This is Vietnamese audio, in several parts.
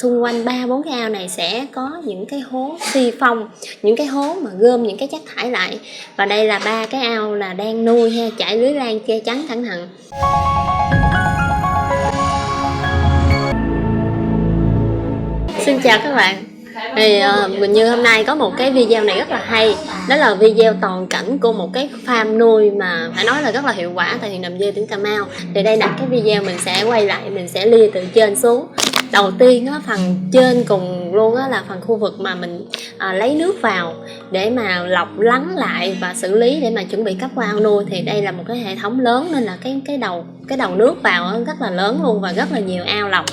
Xung quanh 3-4 cái ao này sẽ có những cái hố xi phong, những cái hố mà gom những cái chất thải lại. Và đây là 3 cái ao là đang nuôi ha, trải lưới lan che chắn cẩn thận. Xin chào các bạn. Thì mình như hôm nay có một cái video này rất là hay. Đó là video toàn cảnh của một cái farm nuôi mà phải nói là rất là hiệu quả tại huyện Đầm Dơi, tỉnh Cà Mau. Thì đây là cái video mình sẽ quay lại, mình sẽ lia từ trên xuống. Đầu tiên á, phần trên cùng luôn á, là phần khu vực mà mình lấy nước vào để mà lọc lắng lại và xử lý để mà chuẩn bị cấp qua ao nuôi. Thì đây là một cái hệ thống lớn nên là cái đầu nước vào á, rất là lớn luôn và rất là nhiều ao lọc.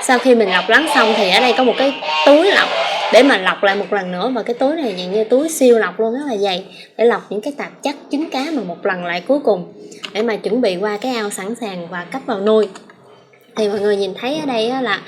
Sau khi mình lọc lắng xong thì ở đây có một cái túi lọc để mà lọc lại một lần nữa, và cái túi này dạng như túi siêu lọc luôn, rất là dày để lọc những cái tạp chất trứng cá mà một lần lại cuối cùng để mà chuẩn bị qua cái ao sẵn sàng và cấp vào nuôi. Thì mọi người nhìn thấy ở đây là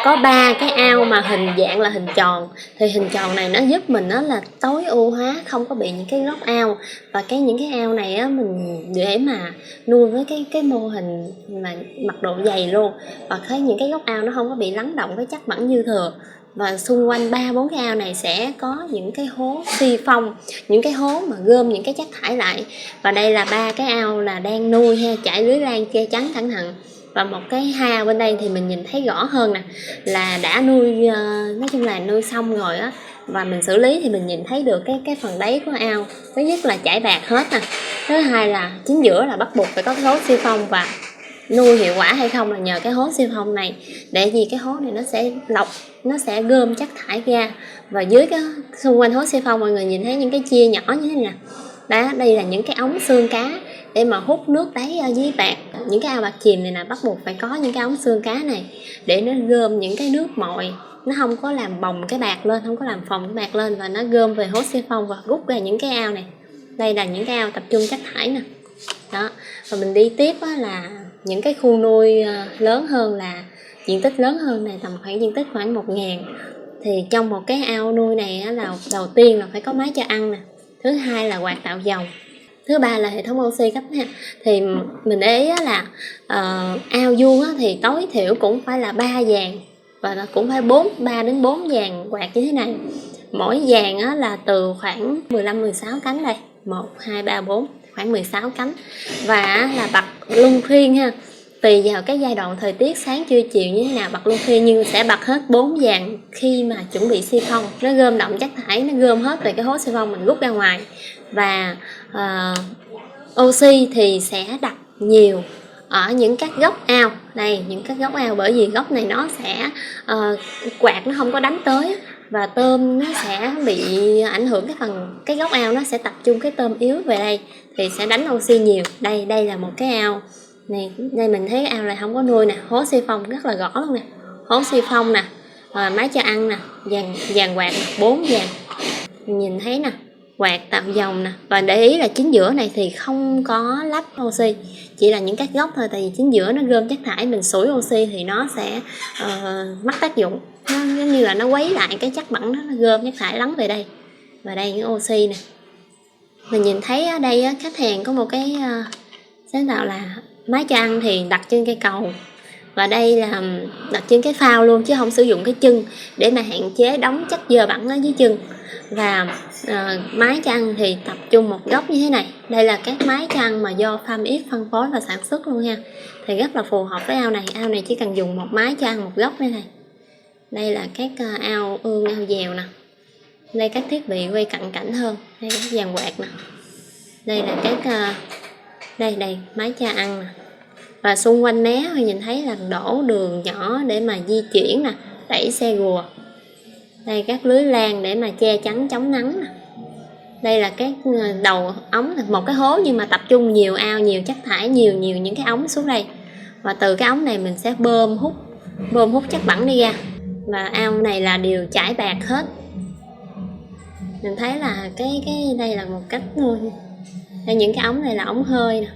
có 3 cái ao mà hình dạng là hình tròn. Thì hình tròn này nó giúp mình là tối ưu hóa, không có bị những cái góc ao. Và những cái ao này á, mình để mà nuôi với cái mô hình mà mật độ dày luôn. Và những cái góc ao nó không có bị lắng động cái chất bẩn dư thừa. Và xung quanh 3-4 cái ao này sẽ có những cái hố xi phong, những cái hố mà gom những cái chất thải lại. Và đây là 3 cái ao là đang nuôi ha, trải lưới lan che chắn cẩn thận. Và một cái ha bên đây thì mình nhìn thấy rõ hơn nè, là đã nuôi, nói chung là nuôi xong rồi á. Và mình xử lý thì mình nhìn thấy được cái phần đáy của ao. Thứ nhất là chải bạc hết nè. Thứ hai là chính giữa là bắt buộc phải có cái hố xi phong, và nuôi hiệu quả hay không là nhờ cái hố xi phong này. Để vì cái hố này nó sẽ lọc, nó sẽ gom chất thải ra. Và dưới cái xung quanh hố xi phong mọi người nhìn thấy những cái chia nhỏ như thế này nè. Đó, đây là những cái ống xương cá để mà hút nước đáy ở dưới bạc. Những cái ao bạc chìm này là bắt buộc phải có những cái ống xương cá này để nó gom những cái nước mồi, nó không có làm bồng cái bạc lên, không có làm phồng cái bạc lên, và nó gom về hố xi phong và rút ra những cái ao này. Đây là những cái ao tập trung chất thải nè. Đó, và mình đi tiếp là những cái khu nuôi lớn hơn, là diện tích lớn hơn này, tầm khoảng diện tích khoảng 1.000. Thì trong một cái ao nuôi này là đầu tiên là phải có máy cho ăn nè, thứ hai là quạt tạo dầu, thứ ba là hệ thống oxy cấp ha. Thì mình để ý là ao vuông thì tối thiểu cũng phải là 3 dàn, và cũng phải 3 đến 4 dàn quạt như thế này. Mỗi dàn là từ khoảng 15-16 cánh đây, 1, 2, 3, 4, khoảng 16 cánh. Và là bật luân phiên ha, tùy vào cái giai đoạn thời tiết sáng trưa chiều như thế nào bật luân phiên, nhưng sẽ bật hết 4 dàn khi mà chuẩn bị xi phong. Nó gom động chất thải, nó gom hết về cái hố xi phong mình rút ra ngoài. Và oxy thì sẽ đặt nhiều ở những các góc ao đây, những các góc ao, bởi vì góc này nó sẽ quạt nó không có đánh tới, và tôm nó sẽ bị ảnh hưởng cái góc ao, nó sẽ tập trung cái tôm yếu về đây thì sẽ đánh oxy nhiều. Đây là một cái ao này, đây mình thấy ao này không có nuôi nè, hố xi phong rất là rõ luôn nè, hố xi phong nè, máy cho ăn nè, dàn quạt 4 dàn, mình nhìn thấy nè, quạt tạo dầu nè. Và để ý là chính giữa này thì không có lắp oxy, chỉ là những các góc thôi, tại vì chính giữa nó gom chất thải, mình sủi oxy thì nó sẽ mất tác dụng, nó giống như là nó quấy lại cái chất bẩn đó, nó gom chất thải lắng về đây. Và đây những oxy nè, mình nhìn thấy ở đây khách hàng có một cái sáng tạo là máy cho ăn thì đặt trên cây cầu, và đây là đặt trên cái phao luôn chứ không sử dụng cái chân để mà hạn chế đóng chất dơ bẩn ở dưới chân. Và máy cho ăn thì tập trung một góc như thế này. Đây là các máy cho ăn mà do Farm X phân phối và sản xuất luôn ha, thì rất là phù hợp với ao này. Ao này chỉ cần dùng một máy cho ăn một góc đây này. Đây là các ao ương, ao dèo nè. Đây các thiết bị quay cận cảnh hơn, đây các dàn quạt nè. Đây là các đây máy cho ăn nè. Và xung quanh mé thì nhìn thấy là đổ đường nhỏ để mà di chuyển nè, đẩy xe rùa. Đây các lưới lan để mà che chắn chống nắng nè. Đây là các đầu ống, một cái hố nhưng mà tập trung nhiều ao, nhiều chất thải, nhiều những cái ống xuống đây. Và từ cái ống này mình sẽ bơm hút chất bẩn đi ra. Và ao này là đều chải bạc hết. Mình thấy là cái đây là một cách nuôi. Đây những cái ống này là ống hơi nè.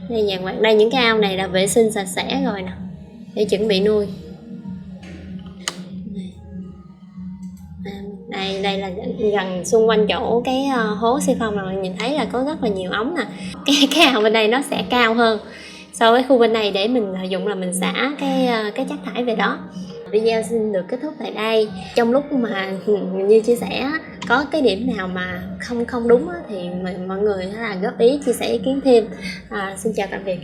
Đây dàn quạt, đây những cái ao này là vệ sinh sạch sẽ rồi nè, để chuẩn bị nuôi. Đây là gần xung quanh chỗ cái hố xi phong là mình nhìn thấy là có rất là nhiều ống nè. Cái ao bên đây nó sẽ cao hơn, so với khu bên này để mình dùng là mình xả cái chất thải về đó. Video xin được kết thúc tại đây. Trong lúc mà như chia sẻ có cái điểm nào mà không đúng thì mọi người là góp ý chia sẻ ý kiến thêm. Xin chào tạm biệt.